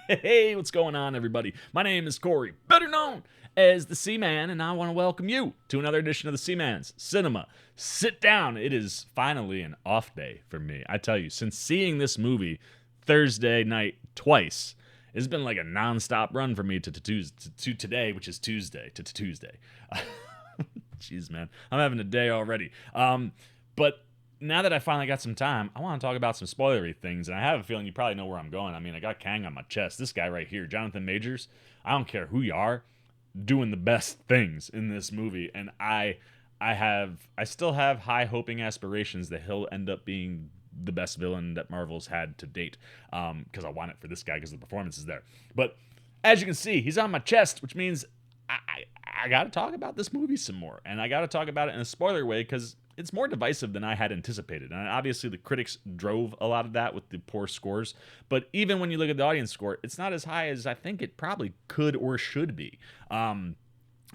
Hey, what's going on, everybody? My name is Corey, better known as the Seaman, and I want to welcome you to another edition of the Seaman's Cinema Sit Down. It is finally an off day for me. I tell you, since seeing this movie Thursday night twice, it's been like a non-stop run for me to today, which is Tuesday, to Tuesday. Jeez, man, I'm having a day already. But now that I finally got some time, I want to talk about some spoilery things, and I have a feeling you probably know where I'm going. I mean, I got Kang on my chest. This guy right here, Jonathan Majors, I don't care who you are, doing the best things in this movie, and I still have high hoping aspirations that he'll end up being the best villain that Marvel's had to date, because I want it for this guy because the performance is there. But as you can see, he's on my chest, which means I got to talk about this movie some more, and I got to talk about it in a spoiler way because it's more divisive than I had anticipated. And obviously the critics drove a lot of that with the poor scores. But even when you look at the audience score, it's not as high as I think it probably could or should be. And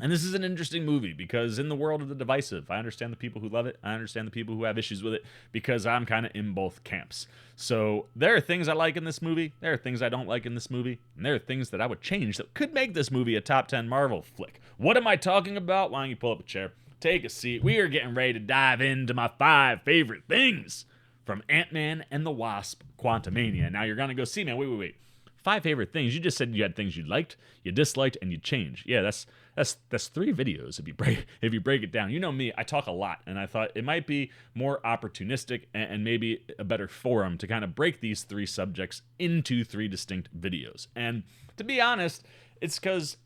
this is an interesting movie because in the world of the divisive, I understand the people who love it. I understand the people who have issues with it because I'm kind of in both camps. So there are things I like in this movie. There are things I don't like in this movie. And there are things that I would change that could make this movie a top 10 Marvel flick. What am I talking about? Why don't you pull up a chair? Take a seat. We are getting ready to dive into my 5 favorite things from Ant-Man and the Wasp: Quantumania. Now you're gonna go, see, man, wait. 5 favorite things. You just said you had things you liked, you disliked, and you changed. Yeah, that's 3 videos if you break it down. You know me, I talk a lot, and I thought it might be more opportunistic and maybe a better forum to kind of break these 3 subjects into 3 distinct videos. And to be honest, it's because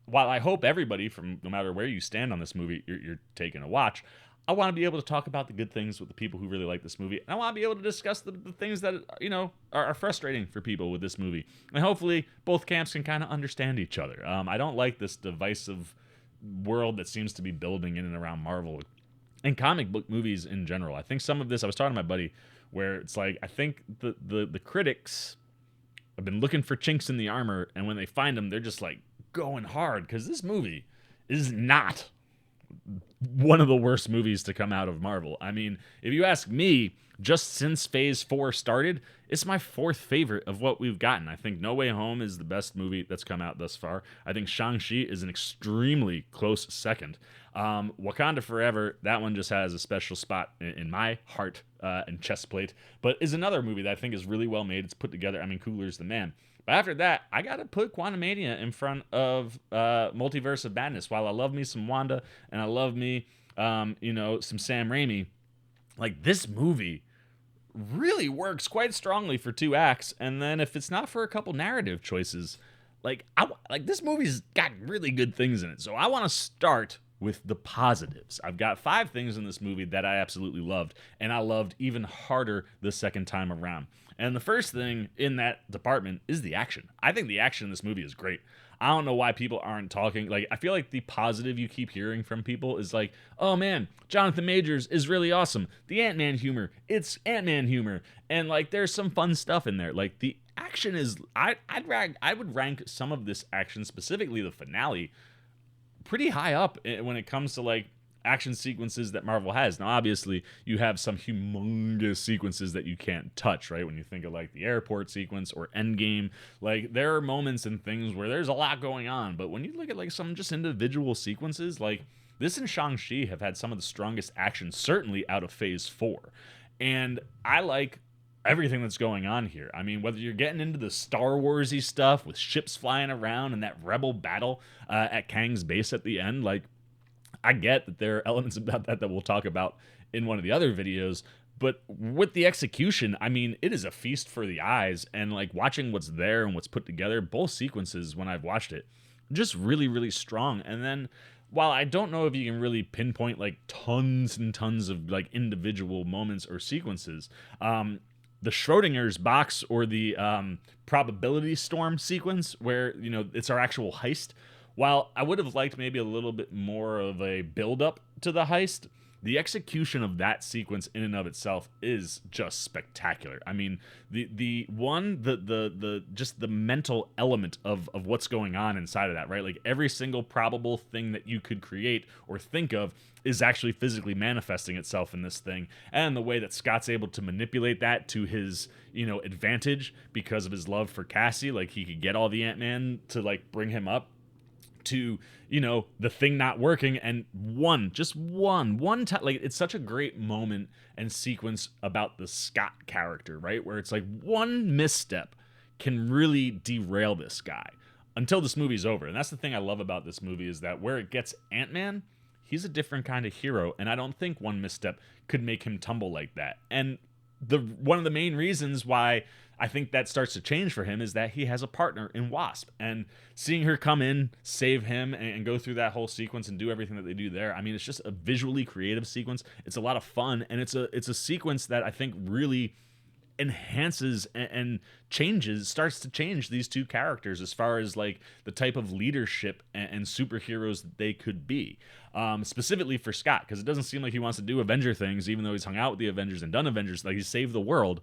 while I hope everybody, from no matter where you stand on this movie, you're taking a watch, I want to be able to talk about the good things with the people who really like this movie. And I want to be able to discuss the things that, are frustrating for people with this movie. And hopefully both camps can kind of understand each other. I don't like this divisive world that seems to be building in and around Marvel and comic book movies in general. I think some of this, I was talking to my buddy, where it's like, I think the critics have been looking for chinks in the armor, and when they find them, they're just like going hard, because this movie is not one of the worst movies to come out of Marvel. I mean, if you ask me, just since Phase 4 started, it's my 4th favorite of what we've gotten. I think No Way Home is the best movie that's come out thus far. I think Shang-Chi is an extremely close second. Wakanda Forever, that one just has a special spot in my heart and chest plate, but is another movie that I think is really well made. It's put together. I mean, Coogler's the man. But after that, I got to put Quantumania in front of Multiverse of Madness. While I love me some Wanda and I love me, some Sam Raimi, like, this movie really works quite strongly for 2 acts. And then if it's not for a couple narrative choices, this movie's got really good things in it. So I want to start with the positives. I've got 5 things in this movie that I absolutely loved, and I loved even harder the second time around. And the first thing in that department is the action. I think the action in this movie is great. I don't know why people aren't talking. Like, I feel like the positive you keep hearing from people is like, oh man, Jonathan Majors is really awesome. The Ant-Man humor, it's Ant-Man humor. And like, there's some fun stuff in there. Like, the action is, I would rank some of this action, specifically the finale, pretty high up when it comes to like action sequences that Marvel has. Now, obviously, you have some humongous sequences that you can't touch, right? When you think of like the airport sequence or Endgame, like, there are moments and things where there's a lot going on. But when you look at like some just individual sequences, like this and Shang-Chi have had some of the strongest action, certainly out of Phase 4. And I like everything that's going on here. I mean, whether you're getting into the Star Wars-y stuff with ships flying around and that rebel battle at Kang's base at the end, like, I get that there are elements about that we'll talk about in one of the other videos, but with the execution, I mean, it is a feast for the eyes, and like watching what's there and what's put together, both sequences when I've watched it, just really, really strong. And then while I don't know if you can really pinpoint like tons and tons of like individual moments or sequences, the Schrodinger's box or the probability storm sequence where, it's our actual heist, while I would have liked maybe a little bit more of a build-up to the heist, the execution of that sequence in and of itself is just spectacular. I mean, the just the mental element of what's going on inside of that, right? Like every single probable thing that you could create or think of is actually physically manifesting itself in this thing, and the way that Scott's able to manipulate that to his, advantage because of his love for Cassie. Like he could get all the Ant-Man to like bring him up to, the thing not working, and just one time, like it's such a great moment and sequence about the Scott character, right, where it's like one misstep can really derail this guy until this movie's over. And that's the thing I love about this movie, is that where it gets Ant-Man, he's a different kind of hero, and I don't think one misstep could make him tumble like that. And one of the main reasons why I think that starts to change for him is that he has a partner in Wasp, and seeing her come in, save him, and go through that whole sequence and do everything that they do there. I mean, it's just a visually creative sequence. It's a lot of fun, and it's a sequence that I think really enhances and starts to change these two characters as far as like the type of leadership and superheroes that they could be. Specifically for Scott, because it doesn't seem like he wants to do Avenger things, even though he's hung out with the Avengers and done Avengers, like he's saved the world.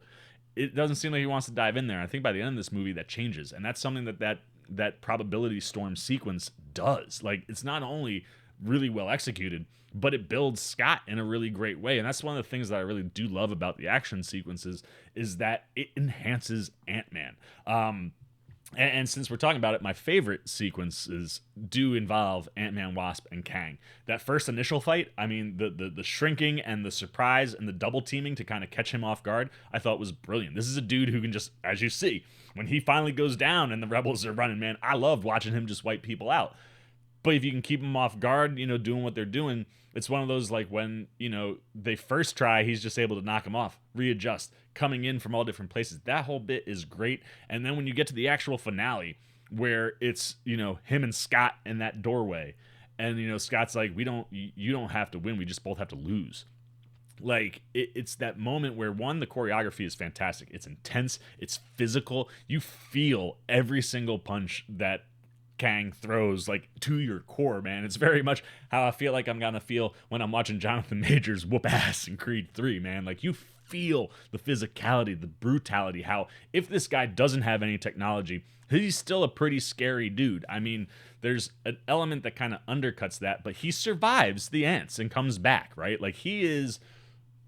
It doesn't seem like he wants to dive in there. I think by the end of this movie that changes, and that's something that probability storm sequence does. Like, it's not only really well executed, but it builds Scott in a really great way. And that's one of the things that I really do love about the action sequences, is that it enhances Ant-Man. And since we're talking about it, my favorite sequences do involve Ant-Man, Wasp, and Kang. That first initial fight, I mean, the shrinking and the surprise and the double teaming to kind of catch him off guard, I thought was brilliant. This is a dude who can just, as you see, when he finally goes down and the rebels are running, man, I loved watching him just wipe people out. But if you can keep him off guard, doing what they're doing, it's one of those, like, when, they first try, he's just able to knock him off, readjust, coming in from all different places. That whole bit is great. And then when you get to the actual finale, where it's, him and Scott in that doorway, and, Scott's like, you don't have to win, we just both have to lose. Like, it's that moment where, one, the choreography is fantastic. It's intense. It's physical. You feel every single punch that Kang throws, like, to your core, man. It's very much how I feel like I'm gonna feel when I'm watching Jonathan Majors whoop ass in Creed 3, man. Like, you feel the physicality, the brutality, how if this guy doesn't have any technology, he's still a pretty scary dude. I mean, there's an element that kind of undercuts that, but he survives the ants and comes back, right? Like, he is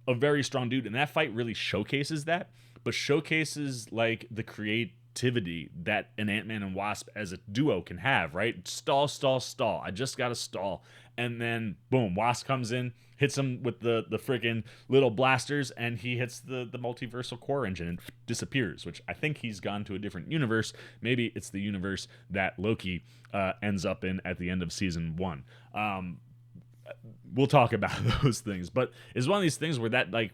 a very strong dude, and that fight really showcases that, but showcases, like, the creativity that an Ant-Man and Wasp as a duo can have, right? Stall, stall, stall. I just got to stall. And then, boom, Wasp comes in, hits him with the freaking little blasters, and he hits the multiversal core engine and disappears, which I think he's gone to a different universe. Maybe it's the universe that Loki ends up in at the end of season 1. We'll talk about those things. But it's one of these things where that, like,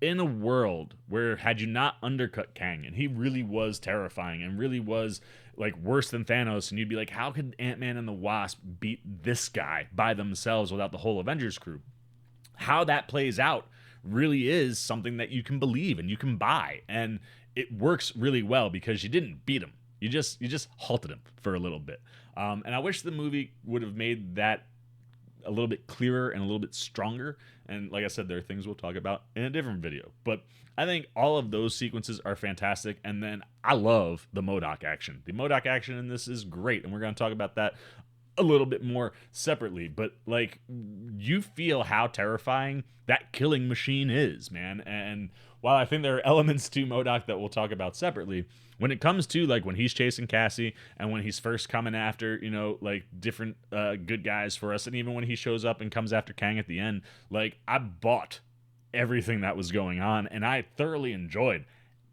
in a world where, had you not undercut Kang, and he really was terrifying and really was, like, worse than Thanos, and you'd be like, how could Ant-Man and the Wasp beat this guy by themselves without the whole Avengers crew? How that plays out really is something that you can believe and you can buy, and it works really well because you didn't beat him. You just halted him for a little bit. And I wish the movie would have made that a little bit clearer and a little bit stronger. And like I said, there are things we'll talk about in a different video. But I think all of those sequences are fantastic. And then I love the M.O.D.O.K action. The M.O.D.O.K action in this is great. And we're going to talk about that a little bit more separately. But, like, you feel how terrifying that killing machine is, man. And while I think there are elements to M.O.D.O.K that we'll talk about separately, when it comes to, like, when he's chasing Cassie and when he's first coming after, like, different good guys for us, and even when he shows up and comes after Kang at the end, like, I bought everything that was going on, and I thoroughly enjoyed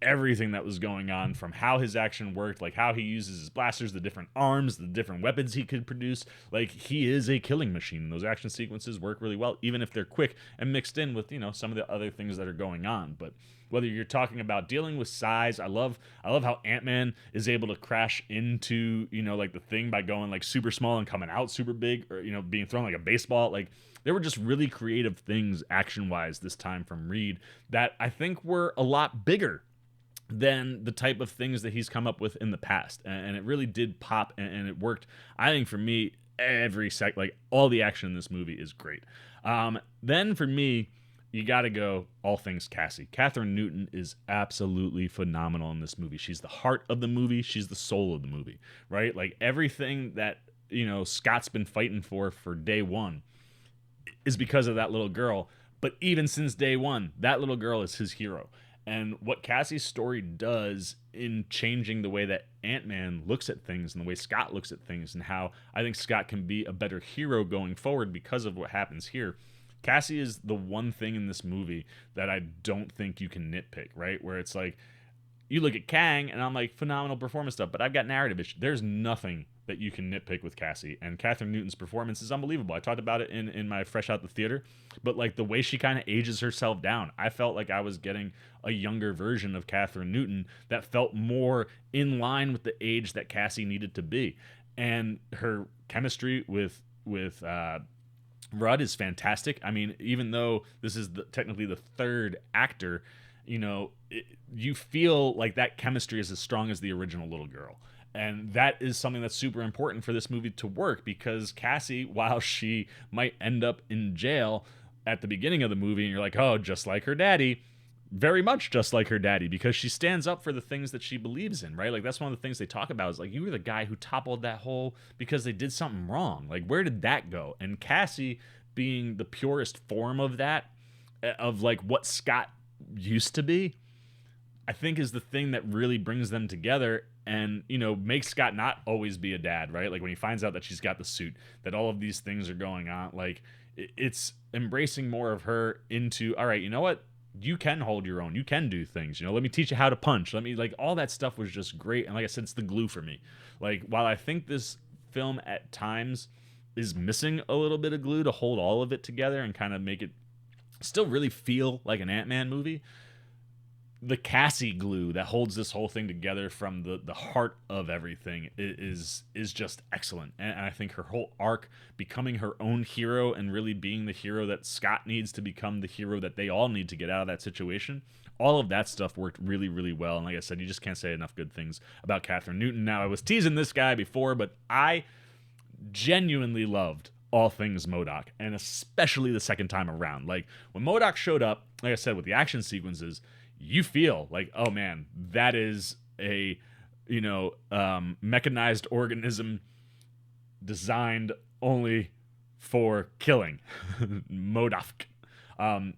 everything that was going on, from how his action worked, like how he uses his blasters, the different arms, the different weapons he could produce. Like, he is a killing machine. Those action sequences work really well, even if they're quick and mixed in with, some of the other things that are going on. But whether you're talking about dealing with size, I love how Ant-Man is able to crash into, like, the thing by going, like, super small and coming out super big, or, being thrown like a baseball. Like, there were just really creative things action-wise this time from Reed that I think were a lot bigger than the type of things that he's come up with in the past. And it really did pop, and it worked, I think, for me, like all the action in this movie is great. Then for me, you got to go all things Cassie. Catherine Newton is absolutely phenomenal in this movie. She's the heart of the movie. She's the soul of the movie, right? Like everything that, Scott's been fighting for day one is because of that little girl. But even since day one, that little girl is his hero. And what Cassie's story does in changing the way that Ant-Man looks at things and the way Scott looks at things, and how I think Scott can be a better hero going forward because of what happens here. Cassie is the one thing in this movie that I don't think you can nitpick, right? Where it's like, you look at Kang, and I'm like, phenomenal performance stuff, but I've got narrative issues. There's nothing that you can nitpick with Cassie. And Catherine Newton's performance is unbelievable. I talked about it in my Fresh Out the Theater, but like the way she kind of ages herself down, I felt like I was getting a younger version of Catherine Newton that felt more in line with the age that Cassie needed to be. And her chemistry with Rudd is fantastic. I mean, even though this is technically the third actor, you feel like that chemistry is as strong as the original little girl. And that is something that's super important for this movie to work, because Cassie, while she might end up in jail at the beginning of the movie, and you're like, oh, just like her daddy, very much just like her daddy, because she stands up for the things that she believes in, right? Like, that's one of the things they talk about is like, you were the guy who toppled that hole because they did something wrong. Like, where did that go? And Cassie being the purest form of that, of like what Scott used to be, I think is the thing that really brings them together and, makes Scott not always be a dad, right? Like when he finds out that she's got the suit, that all of these things are going on, like it's embracing more of her into, all right, you know what? You can hold your own. You can do things. Let me teach you how to punch. Like all that stuff was just great. And like I said, it's the glue for me. Like, while I think this film at times is missing a little bit of glue to hold all of it together and kind of make it still really feel like an Ant-Man movie, the Cassie glue that holds this whole thing together from the heart of everything is just excellent. And I think her whole arc, becoming her own hero and really being the hero that Scott needs to become the hero that they all need to get out of that situation, all of that stuff worked really, really well. And like I said, you just can't say enough good things about Catherine Newton. Now, I was teasing this guy before, but I genuinely loved all things M.O.D.O.K, and especially the second time around. Like, when M.O.D.O.K showed up, like I said, with the action sequences, you feel like, oh man, that is a, mechanized organism designed only for killing. M.O.D.O.K.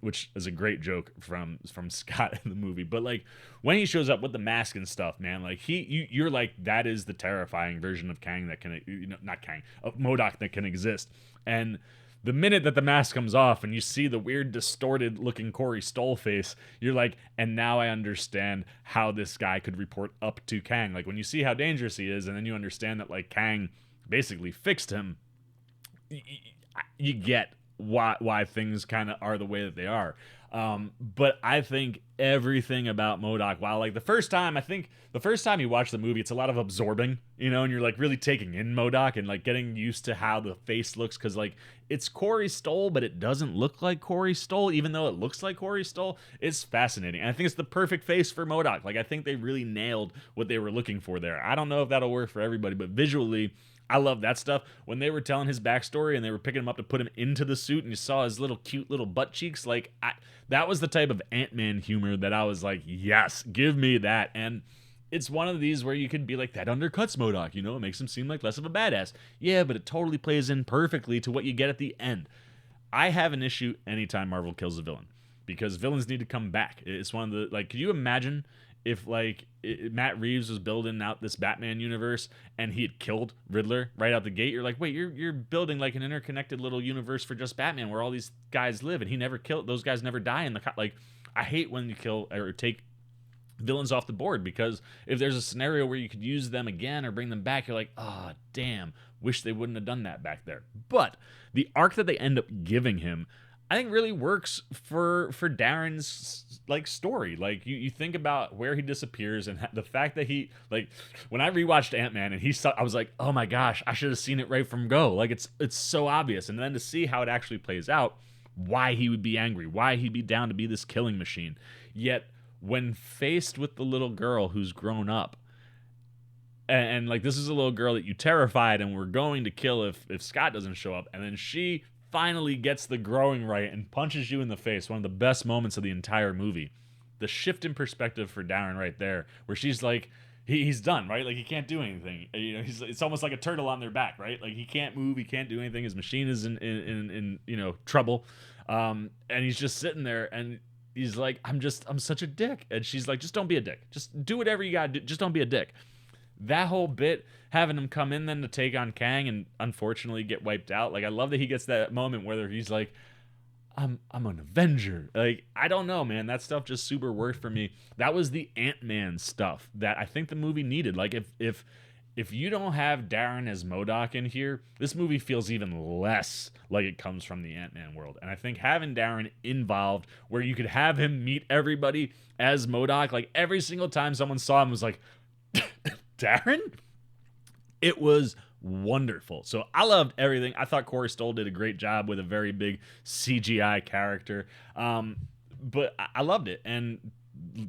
Which is a great joke from Scott in the movie. But like, when he shows up with the mask and stuff, man, like you're like, that is the terrifying version of Kang that can, not Kang, of M.O.D.O.K that can exist. And the minute that the mask comes off and you see the weird distorted looking Corey Stoll face, you're like, and now I understand how this guy could report up to Kang. Like, when you see how dangerous he is, and then you understand that like Kang basically fixed him, you get why things kind of are the way that they are. But I think everything about M.O.D.O.K, while like the first time you watch the movie, it's a lot of absorbing, and you're like really taking in M.O.D.O.K and like getting used to how the face looks, because like it's Corey Stoll, but it doesn't look like Corey Stoll, even though it looks like Corey Stoll. It's fascinating. And I think it's the perfect face for M.O.D.O.K. Like, I think they really nailed what they were looking for there. I don't know if that'll work for everybody, but visually, I love that stuff. When they were telling his backstory and they were picking him up to put him into the suit and you saw his little cute little butt cheeks, like, that was the type of Ant-Man humor that I was like, yes, give me that. And it's one of these where you could be like, that undercuts M.O.D.O.K, it makes him seem like less of a badass. Yeah, but it totally plays in perfectly to what you get at the end. I have an issue anytime Marvel kills a villain, because villains need to come back. It's one of the, like, could you imagine if like Matt Reeves was building out this Batman universe and he had killed Riddler right out the gate? You're like, wait, you're building like an interconnected little universe for just Batman where all these guys live, and he never killed, those guys never die in the like, I hate when you kill or take villains off the board, because if there's a scenario where you could use them again or bring them back, you're like, oh damn, wish they wouldn't have done that back there. But the arc that they end up giving him, I think, really works for Darren's like story. Like, you think about where he disappears and the fact that he, like, when I rewatched Ant-Man and he saw, I was like, oh my gosh, I should have seen it right from go. Like, it's so obvious. And then to see how it actually plays out, why he would be angry, why he'd be down to be this killing machine. Yet when faced with the little girl who's grown up, and like this is a little girl that you terrified and were going to kill if Scott doesn't show up, and then she finally gets the growing right and punches you in the face. One of the best moments of the entire movie. The shift in perspective for Darren right there, where she's like, he's done, right? Like he can't do anything. You know, it's almost like a turtle on their back, right? Like he can't move, he can't do anything. His machine is in trouble, and he's just sitting there, and he's like, I'm such a dick, and she's like, just don't be a dick, just do whatever you gotta do, just don't be a dick. That whole bit, having him come in then to take on Kang and unfortunately get wiped out. Like I love that he gets that moment where he's like, I'm an Avenger. Like, I don't know, man. That stuff just super worked for me. That was the Ant-Man stuff that I think the movie needed. Like, if you don't have Darren as M.O.D.O.K in here, this movie feels even less like it comes from the Ant-Man world. And I think having Darren involved, where you could have him meet everybody as M.O.D.O.K, like every single time someone saw him was like, Darren? It was wonderful. So I loved everything. I thought Corey Stoll did a great job with a very big CGI character. But I loved it. And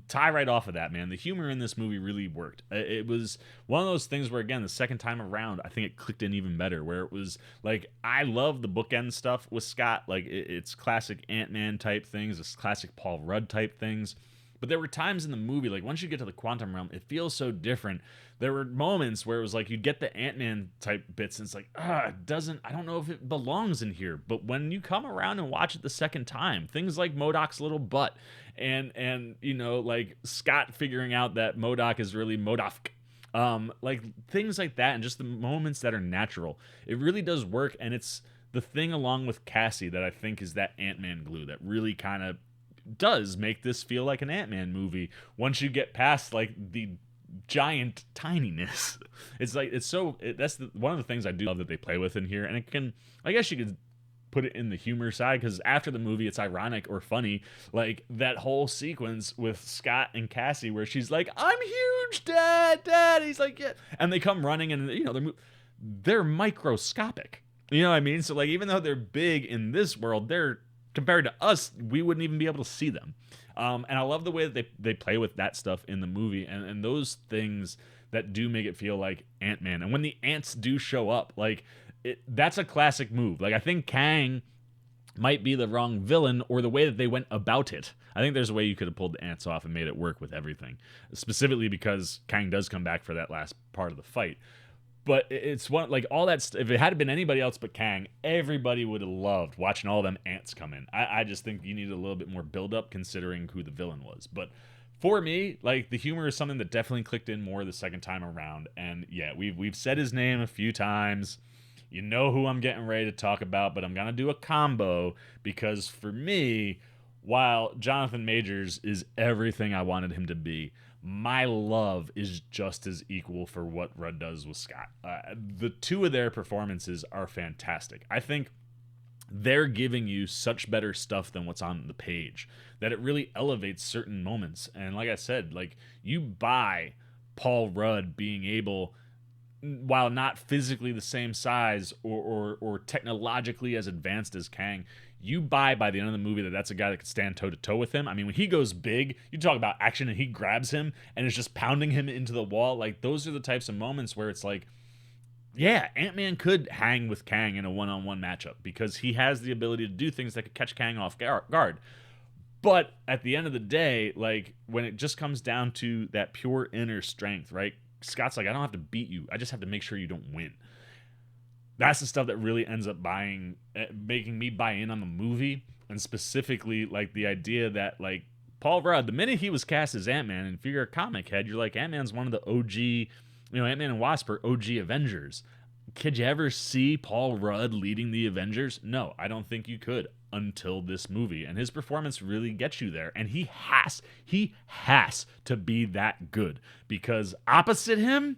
tie right off of that, man, the humor in this movie really worked. It was one of those things where, again, the second time around, I think it clicked in even better, where it was like, I love the bookend stuff with Scott. Like it's classic Ant-Man type things, it's classic Paul Rudd type things. But there were times in the movie, like once you get to the quantum realm, it feels so different. There were moments where it was like you'd get the Ant-Man type bits, and it's like, I don't know if it belongs in here. But when you come around and watch it the second time, things like M.O.D.O.K's little butt, and like Scott figuring out that M.O.D.O.K is really M.O.D.O.K, like things like that, and just the moments that are natural, it really does work. And it's the thing along with Cassie that I think is that Ant-Man glue that really kind of does make this feel like an Ant-Man movie once you get past like the giant tininess. It's like that's one of the things I do love that they play with in here. And it can, I guess you could put it in the humor side, because after the movie it's ironic or funny, like that whole sequence with Scott and Cassie where she's like, I'm huge, dad, he's like, yeah, and they come running, and they're microscopic, you know what I mean? So like, even though they're big in this world, they're, compared to us, we wouldn't even be able to see them. And I love the way that they play with that stuff in the movie, and those things that do make it feel like Ant-Man. And when the ants do show up, like that's a classic move. Like I think Kang might be the wrong villain, or the way that they went about it. I think there's a way you could have pulled the ants off and made it work with everything, specifically because Kang does come back for that last part of the fight. But it's one, like all that. If it had been anybody else but Kang, everybody would have loved watching all them ants come in. I just think you needed a little bit more build up, considering who the villain was. But for me, like the humor is something that definitely clicked in more the second time around. And yeah, we've said his name a few times. You know who I'm getting ready to talk about, but I'm gonna do a combo, because for me, while Jonathan Majors is everything I wanted him to be, my love is just as equal for what Rudd does with Scott. The two of their performances are fantastic. I think they're giving you such better stuff than what's on the page, that it really elevates certain moments. And like I said, like you buy Paul Rudd being able, while not physically the same size or technologically as advanced as Kang, you buy by the end of the movie that that's a guy that could stand toe-to-toe with him. I mean, when he goes big, you talk about action, and he grabs him and is just pounding him into the wall. Like, those are the types of moments where it's like, yeah, Ant-Man could hang with Kang in a one-on-one matchup, because he has the ability to do things that could catch Kang off guard. But at the end of the day, like, when it just comes down to that pure inner strength, right? Scott's like, I don't have to beat you. I just have to make sure you don't win. That's the stuff that really ends up making me buy in on the movie. And specifically, like, the idea that, like, Paul Rudd, the minute he was cast as Ant-Man, and if you're a comic head, you're like, Ant-Man's one of the OG, Ant-Man and Wasp are OG Avengers. Could you ever see Paul Rudd leading the Avengers? No, I don't think you could, until this movie. And his performance really gets you there. And he has to be that good, because opposite him,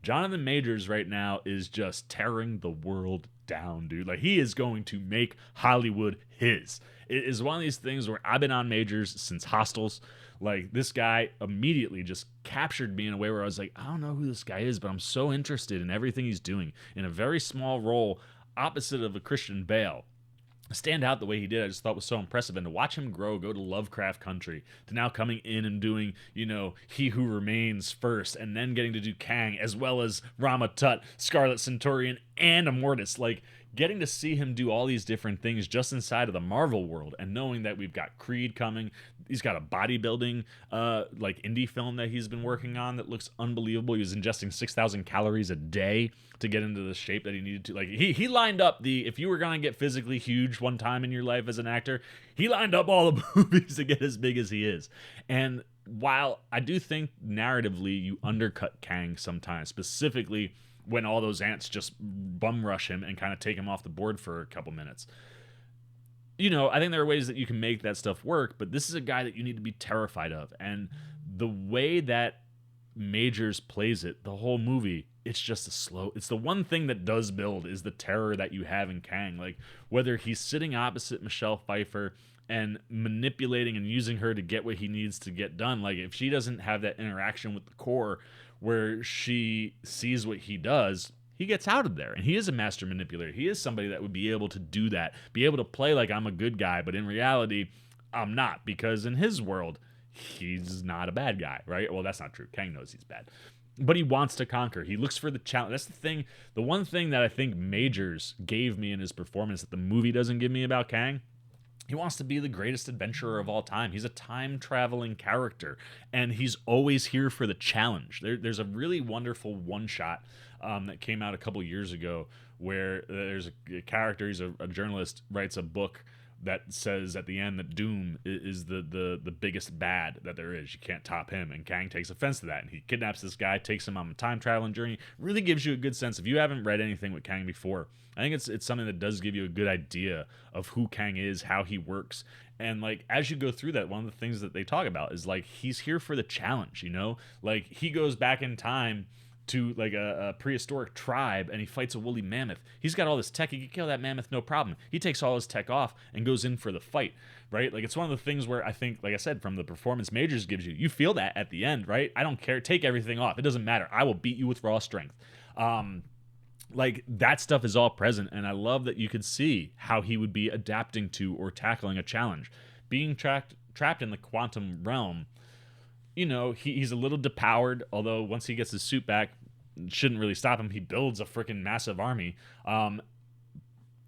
Jonathan Majors right now is just tearing the world down, dude. Like, he is going to make Hollywood his. It is one of these things where I've been on Majors since Hostiles. Like, this guy immediately just captured me in a way where I was like, I don't know who this guy is, but I'm so interested in everything he's doing in a very small role opposite of a Christian Bale. stand out the way he did, I just thought was so impressive. And to watch him grow, go to Lovecraft Country, to now coming in and doing, He Who Remains first, and then getting to do Kang, as well as Rama Tut, Scarlet Centurion, and Immortus. Like, getting to see him do all these different things just inside of the Marvel world, and knowing that we've got Creed coming. He's got a bodybuilding like indie film that he's been working on that looks unbelievable. He was ingesting 6,000 calories a day to get into the shape that he needed to. Like, he lined up if you were gonna get physically huge one time in your life as an actor, he lined up all the movies to get as big as he is. And while I do think narratively you undercut Kang sometimes, specifically when all those ants just bum rush him and kind of take him off the board for a couple minutes. I think there are ways that you can make that stuff work, but this is a guy that you need to be terrified of. And the way that Majors plays it, the whole movie, it's the one thing that does build is the terror that you have in Kang. Like, whether he's sitting opposite Michelle Pfeiffer and manipulating and using her to get what he needs to get done. Like, if she doesn't have that interaction with the core where she sees what he does, he gets out of there. And he is a master manipulator. He is somebody that would be able to do that, be able to play like I'm a good guy, but in reality, I'm not, because in his world, he's not a bad guy, right? Well, that's not true. Kang knows he's bad. But he wants to conquer. He looks for the challenge. That's the thing. The one thing that I think Majors gave me in his performance that the movie doesn't give me about Kang, he wants to be the greatest adventurer of all time. He's a time-traveling character, and he's always here for the challenge. There's a really wonderful one-shot that came out a couple years ago where there's a character, he's a journalist, writes a book that says at the end that Doom is the biggest bad that there is. You can't top him, and Kang takes offense to that, and he kidnaps this guy, takes him on a time-traveling journey. Really gives you a good sense. If you haven't read anything with Kang before, I think it's something that does give you a good idea of who Kang is, how he works. And like, as you go through that, one of the things that they talk about is like, he's here for the challenge, Like, he goes back in time to like a prehistoric tribe and he fights a woolly mammoth. He's got all this tech. He can kill that mammoth, no problem. He takes all his tech off and goes in for the fight, right? Like, it's one of the things where I think, like I said, from the performance Majors gives you feel that at the end, right? I don't care. Take everything off. It doesn't matter. I will beat you with raw strength. Like, that stuff is all present, and I love that you could see how he would be adapting to or tackling a challenge. Being trapped in the quantum realm, he's a little depowered, although once he gets his suit back, it shouldn't really stop him. He builds a freaking massive army.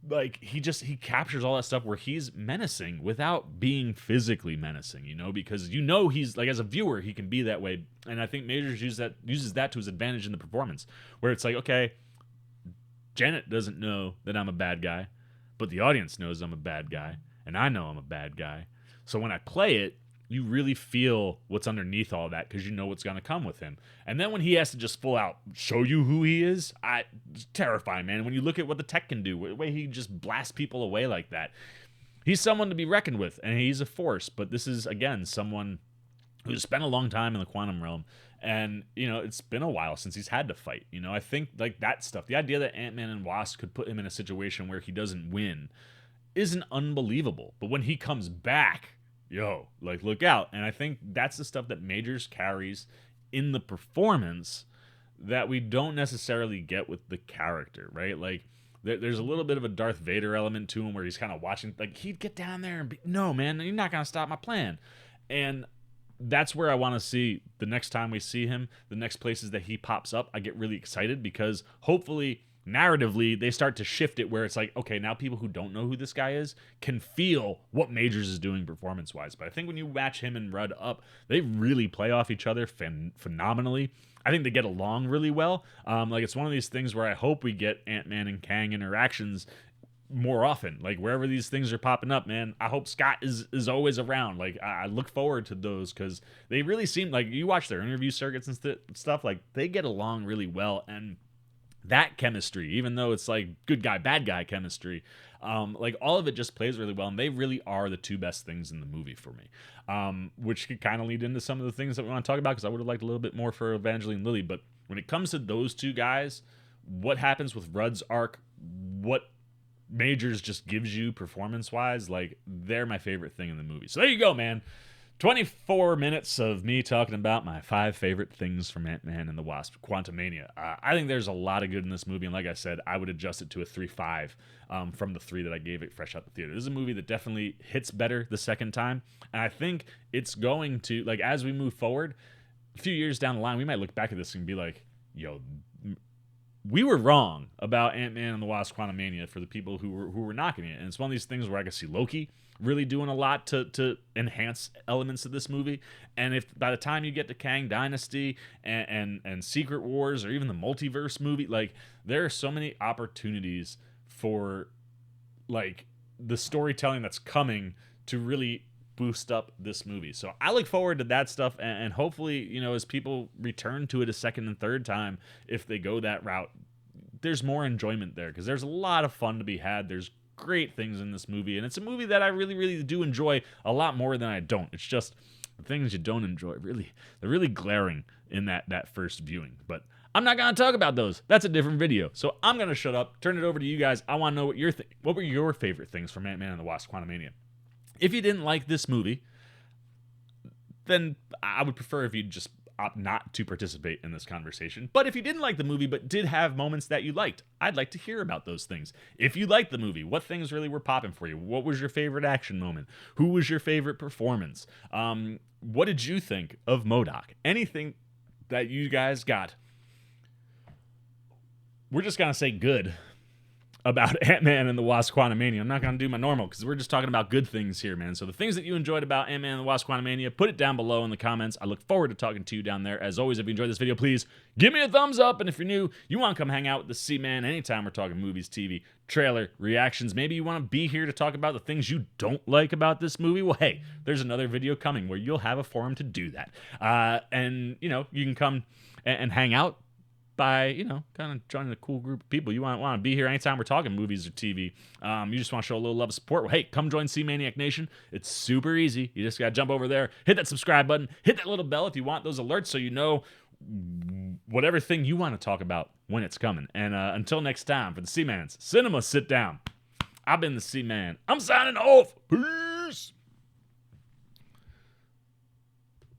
Like, he captures all that stuff where he's menacing without being physically menacing, because he's like, as a viewer, he can be that way. And I think Majors uses that to his advantage in the performance, where it's like, okay, Janet doesn't know that I'm a bad guy, but the audience knows I'm a bad guy, and I know I'm a bad guy. So when I play it, you really feel what's underneath all that, because you know what's going to come with him. And then when he has to just full out show you who he is, it's terrifying, man. When you look at what the tech can do, the way he just blasts people away like that, he's someone to be reckoned with, and he's a force. But this is, again, someone who's spent a long time in the quantum realm. And, it's been a while since he's had to fight. I think, like, that stuff, the idea that Ant-Man and Wasp could put him in a situation where he doesn't win isn't unbelievable. But when he comes back, like, look out. And I think that's the stuff that Majors carries in the performance that we don't necessarily get with the character, right? Like, there's a little bit of a Darth Vader element to him where he's kind of watching, like, he'd get down there and be, no, man, you're not going to stop my plan. And that's where I want to see the next time we see him, the next places that he pops up. I get really excited because hopefully narratively they start to shift it where it's like, okay, now people who don't know who this guy is can feel what Majors is doing performance-wise. But I think when you match him and Rudd up, they really play off each other phenomenally. I think they get along really well. Like, it's one of these things where I hope we get Ant-Man and Kang interactions more often, like, wherever these things are popping up, man. I hope Scott is always around. Like, I look forward to those, because they really seem like, you watch their interview circuits and stuff, like, they get along really well. And that chemistry, even though it's like good guy, bad guy chemistry, like, all of it just plays really well, and they really are the two best things in the movie for me, which could kind of lead into some of the things that we want to talk about, because I would have liked a little bit more for Evangeline Lilly. But when it comes to those two guys, what happens with Rudd's arc, what Majors just gives you performance-wise, like, they're my favorite thing in the movie. So there you go, man. 24 minutes of me talking about my 5 favorite things from Ant-Man and the Wasp, Quantumania. I think there's a lot of good in this movie, and like I said, I would adjust it to a 3.5 from the 3 that I gave it fresh out the theater. This is a movie that definitely hits better the second time, and I think it's going to, like, as we move forward, a few years down the line, we might look back at this and be like, yo, we were wrong about Ant-Man and the Wasp Quantumania for the people who were knocking it. And it's one of these things where I can see Loki really doing a lot to enhance elements of this movie. And if by the time you get to Kang Dynasty and Secret Wars or even the multiverse movie, like, there are so many opportunities for, like, the storytelling that's coming to really boost up this movie. So I look forward to that stuff, and hopefully, you know, as people return to it a second and third time, if they go that route, there's more enjoyment there, because there's a lot of fun to be had. There's great things in this movie, and it's a movie that I really, really do enjoy a lot more than I don't. It's just the things you don't enjoy, they're really glaring in that first viewing. But I'm not going to talk about those. That's a different video. So I'm going to shut up, turn it over to you guys. I want to know what were your favorite things from Ant-Man and the Wasp Quantumania. If you didn't like this movie, then I would prefer if you'd just opt not to participate in this conversation. But if you didn't like the movie but did have moments that you liked, I'd like to hear about those things. If you liked the movie, what things really were popping for you? What was your favorite action moment? Who was your favorite performance? What did you think of M.O.D.O.K? Anything that you guys got? We're just going to say good about Ant-Man and the Wasp Quantumania. I'm not going to do my normal, because we're just talking about good things here, man. So the things that you enjoyed about Ant-Man and the Wasp Quantumania, put it down below in the comments. I look forward to talking to you down there. As always, if you enjoyed this video, please give me a thumbs up. And if you're new, you want to come hang out with the C-Man anytime we're talking movies, TV, trailer, reactions. Maybe you want to be here to talk about the things you don't like about this movie. Well, hey, there's another video coming where you'll have a forum to do that. And, you know, you can come and hang out by, you know, kind of joining a cool group of people. You want to be here anytime we're talking movies or TV. You just want to show a little love and support. Well, hey, come join C-Maniac Nation. It's super easy. You just got to jump over there, hit that subscribe button, hit that little bell if you want those alerts so you know whatever thing you want to talk about when it's coming. And until next time, for the C-Man's Cinema Sit Down, I've been the C-Man. I'm signing off. Peace.